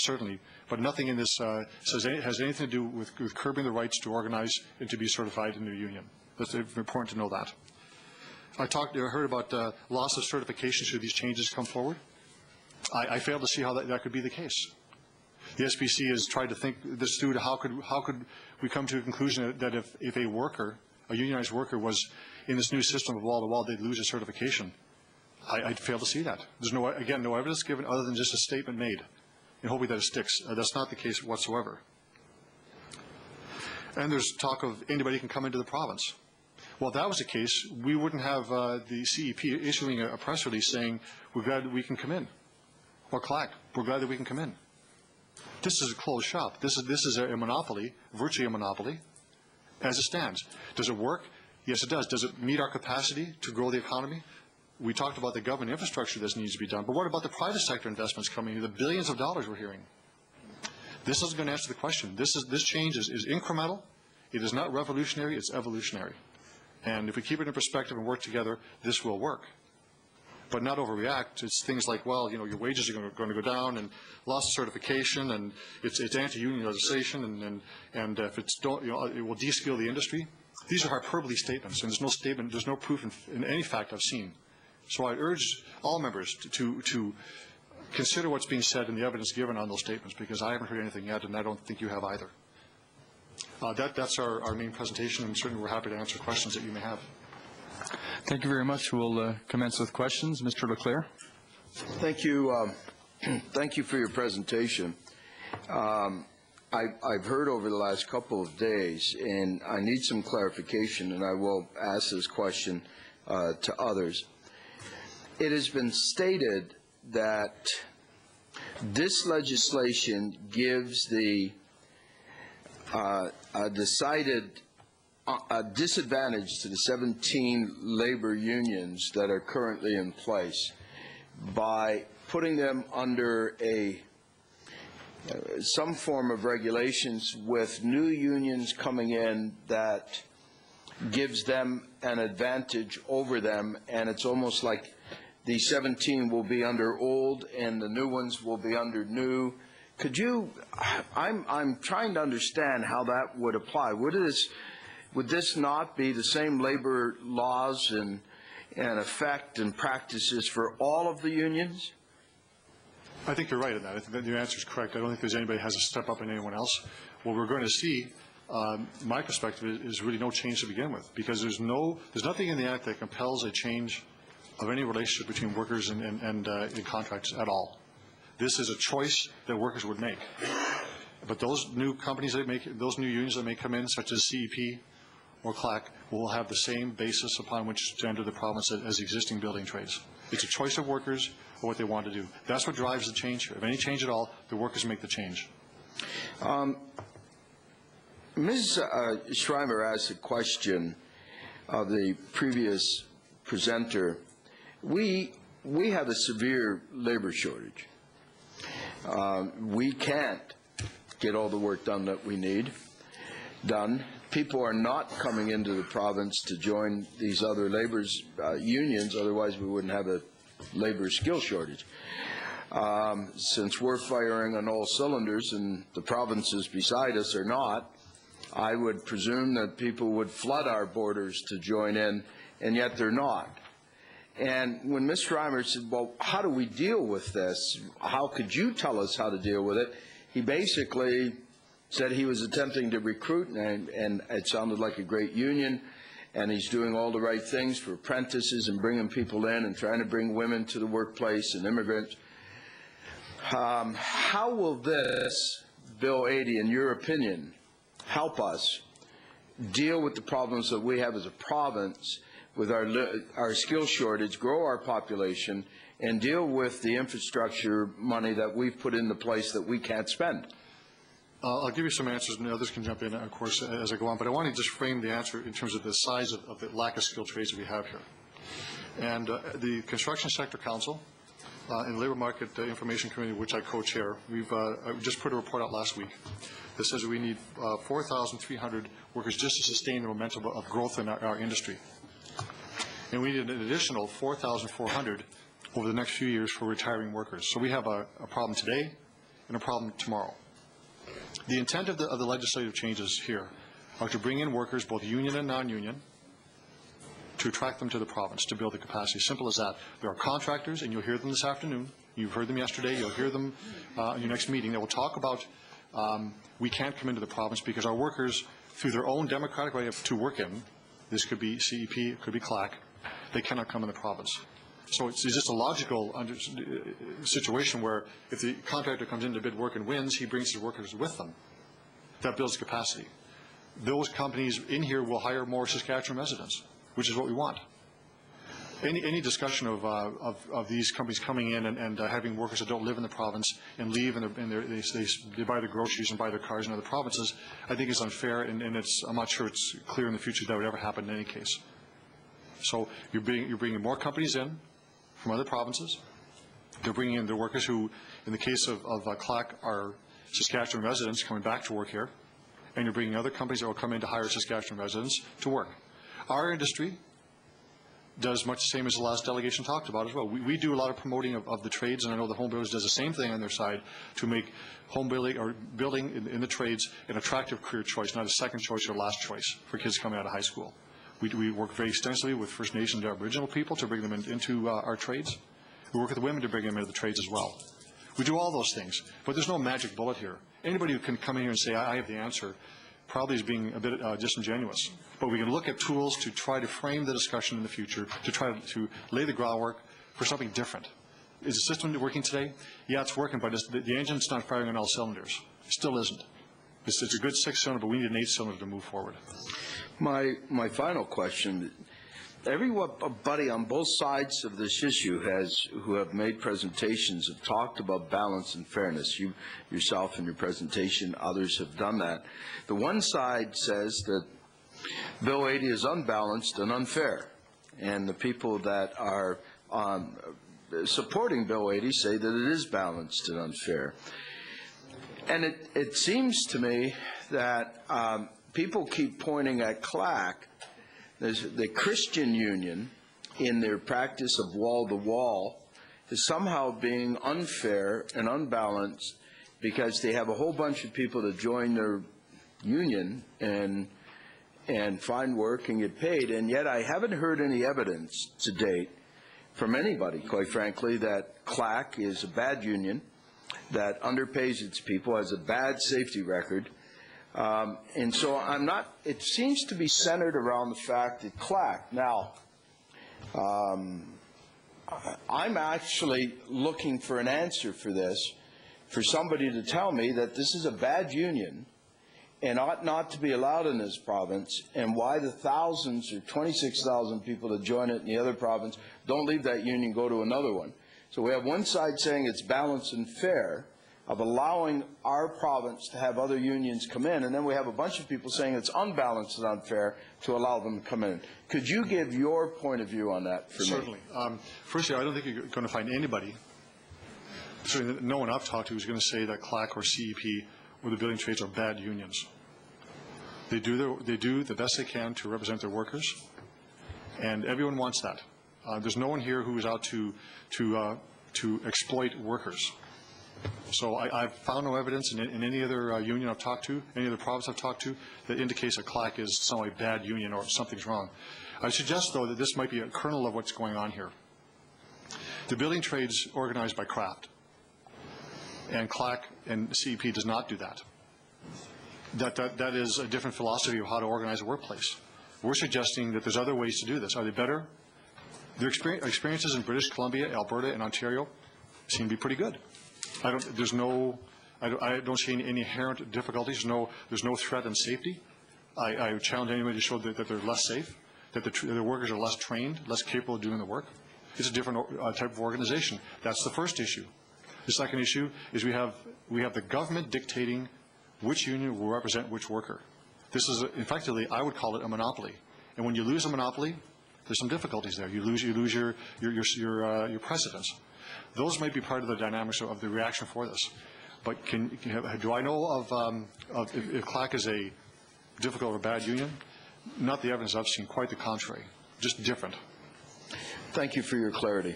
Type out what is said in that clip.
certainly, but nothing in this has anything to do with curbing the rights to organize and to be certified in their union. That's important to know that. I heard about loss of certification should these changes come forward. I fail to see how that could be the case. The SPC has tried to think this through to how could we come to a conclusion that if a worker, a unionized worker, was in this new system of wall-to-wall, they'd lose a certification. I'd fail to see that. There's no evidence given other than just a statement made and hoping that it sticks. That's not the case whatsoever. And there's talk of anybody can come into the province. Well, if that was the case, we wouldn't have the CEP issuing a press release saying, we're glad that we can come in. Or CLAC, we're glad that we can come in. This is a closed shop. This is a monopoly, virtually a monopoly, as it stands. Does it work? Yes, it does. Does it meet our capacity to grow the economy? We talked about the government infrastructure that needs to be done, but what about the private sector investments coming in, the billions of dollars we're hearing? This isn't going to answer the question. This change is incremental. It is not revolutionary. It's evolutionary. And if we keep it in perspective and work together, this will work. But not overreact. It's things like, well, you know, your wages are going to go down, and loss of certification, and it's anti-unionization, and if it's it will de-skill the industry. These are hyperbole statements, and there's no proof in any fact I've seen. So I urge all members to consider what's being said and the evidence given on those statements, because I haven't heard anything yet, and I don't think you have either. That's our main presentation, and certainly we're happy to answer questions that you may have. Thank you very much. We'll commence with questions. Mr. Leclerc. Thank you. Thank you for your presentation. I've heard over the last couple of days, and I need some clarification, and I will ask this question to others. It has been stated that this legislation gives the decided disadvantage to the 17 labor unions that are currently in place by putting them under some form of regulations with new unions coming in that gives them an advantage over them, and it's almost like the 17 will be under old and the new ones will be under new. Could you, I'm trying to understand how that would apply. Would this not be the same labor laws and effect and practices for all of the unions? I think you're right in that. I think that your answer is correct. I don't think there's anybody who has to step up in anyone else. What we're going to see, my perspective, is really no change to begin with, because there's nothing in the Act that compels a change of any relationship between workers and contractors at all. This is a choice that workers would make. But those new companies that make, those new unions that may come in, such as CEP or CLAC, will have the same basis upon which to enter the province as existing building trades. It's a choice of workers or what they want to do. That's what drives the change here. If any change at all, the workers make the change. Ms. Schreiber asked a question of the previous presenter. We have a severe labor shortage. We can't get all the work done that we need done. People are not coming into the province to join these other labor unions, otherwise we wouldn't have a labor skill shortage. Since we're firing on all cylinders and the provinces beside us are not, I would presume that people would flood our borders to join in, and yet they're not. And when Ms. Schreiber said, well, how do we deal with this? How could you tell us how to deal with it? He basically said he was attempting to recruit, and it sounded like a great union, and he's doing all the right things for apprentices and bringing people in and trying to bring women to the workplace and immigrants. How will this, Bill 80, in your opinion, help us deal with the problems that we have as a province with our skill shortage, grow our population, and deal with the infrastructure money that we've put into place that we can't spend? I'll give you some answers, and others can jump in, of course, as I go on. But I want to just frame the answer in terms of the size of the lack of skilled trades that we have here. And the Construction Sector Council and Labour Market Information Committee, which I co-chair, we've just put a report out last week that says we need 4,300 workers just to sustain the momentum of growth in our industry. And we need an additional 4,400 over the next few years for retiring workers. So we have a problem today, and a problem tomorrow. The intent of the legislative changes here are to bring in workers, both union and non-union, to attract them to the province, to build the capacity. Simple as that. There are contractors, and you'll hear them this afternoon. You've heard them yesterday. You'll hear them in your next meeting. They will talk about we can't come into the province because our workers, through their own democratic right to work in, this could be CEP, it could be CLAC, they cannot come in the province. So it's just a logical situation where if the contractor comes in to bid work and wins, he brings his workers with them. That builds capacity. Those companies in here will hire more Saskatchewan residents, which is what we want. Any discussion of these companies coming in and having workers that don't live in the province and leave and they buy their groceries and buy their cars in other provinces, I think is unfair, and I'm not sure it's clear in the future that would ever happen in any case. So you're bringing more companies in from other provinces. They're bringing in their workers who, in the case of CLAC, are Saskatchewan residents coming back to work here, and you're bringing other companies that will come in to hire Saskatchewan residents to work. Our industry does much the same as the last delegation talked about as well. We do a lot of promoting of the trades, and I know the home builders does the same thing on their side to make home building or building in the trades an attractive career choice, not a second choice or last choice for kids coming out of high school. We work very extensively with First Nations and Aboriginal people to bring them into our trades. We work with the women to bring them into the trades as well. We do all those things, but there's no magic bullet here. Anybody who can come in here and say, I have the answer, probably is being a bit disingenuous. But we can look at tools to try to frame the discussion in the future, to try to lay the groundwork for something different. Is the system working today? Yeah, it's working, but the engine's not firing on all cylinders. It still isn't. It's a good 6-cylinder, but we need an 8-cylinder to move forward. My final question, everybody on both sides of this issue who have made presentations have talked about balance and fairness. You yourself in your presentation, others have done that. The one side says that Bill 80 is unbalanced and unfair, and the people that are supporting Bill 80 say that it is balanced and unfair. And it seems to me that people keep pointing at CLAC, the Christian Union, in their practice of wall-to-wall, is somehow being unfair and unbalanced because they have a whole bunch of people that join their union and find work and get paid. And yet I haven't heard any evidence to date from anybody, quite frankly, that CLAC is a bad union, that underpays its people, has a bad safety record. And so it seems to be centered around the fact that CLAC, now, I'm actually looking for an answer for this, for somebody to tell me that this is a bad union and ought not to be allowed in this province, and why the thousands or 26,000 people that join it in the other province don't leave that union, go to another one. So we have one side saying it's balanced and fair, of allowing our province to have other unions come in, and then we have a bunch of people saying it's unbalanced and unfair to allow them to come in. Could you give your point of view on that for me? Certainly. Firstly, I don't think you're going to find anybody, certainly no one I've talked to, who's going to say that CLAC or CEP or the building trades are bad unions. They do the best they can to represent their workers, and everyone wants that. There's no one here who is out to exploit workers. So I've found no evidence in any other union I've talked to, any other province I've talked to, that indicates that CLAC is somehow a bad union or something's wrong. I suggest, though, that this might be a kernel of what's going on here. The building trades organized by craft, and CLAC and CEP does not do that. That is a different philosophy of how to organize a workplace. We're suggesting that there's other ways to do this. Are they better? Their experiences in British Columbia, Alberta, and Ontario seem to be pretty good. I don't see any inherent difficulties. There's no threat on safety. I would challenge anybody to show that they're less safe, that the workers are less trained, less capable of doing the work. It's a different type of organization. That's the first issue. The second issue is we have the government dictating which union will represent which worker. This is effectively, I would call it a monopoly. And when you lose a monopoly, there's some difficulties there. You lose your precedence. Those might be part of the dynamics of the reaction for this. But do I know of if CLAC is a difficult or bad union? Not the evidence I've seen, quite the contrary, just different. Thank you for your clarity.